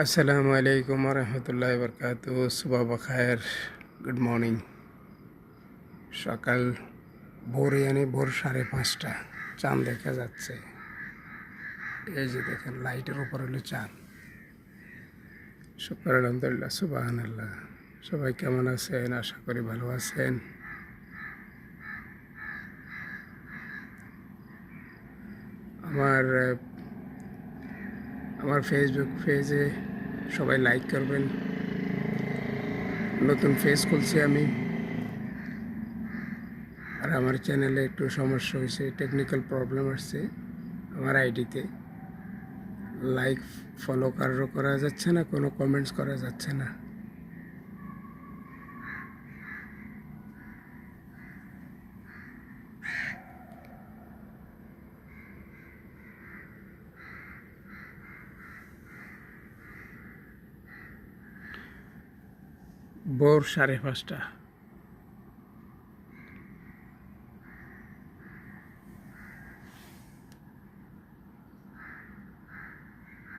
আসসালামু আলাইকুম রহমতুল্লাহ বরকাত। সুবাহ বখায়ের, গুড মর্নিং। সকাল ভোর 5:30 চাঁদ দেখা যাচ্ছে। এই যে দেখেন, লাইটের উপর হলো চাঁদ। শুকর আলহামদুলিল্লাহ, সুবাহান আল্লাহ। সবাই কেমন আছেন? আশা করি ভালো আছেন। আমার আমার ফেসবুক পেজে সবাই লাইক করবেন। নতুন পেজ খুলছি আমি, আর আমার চ্যানেলে একটু সমস্যা হয়েছে, টেকনিক্যাল প্রবলেম আসছে আমার আইডিতে। লাইক ফলো কারোর করা যাচ্ছে না, কোনো কমেন্টস করা যাচ্ছে না। ভোর 5:30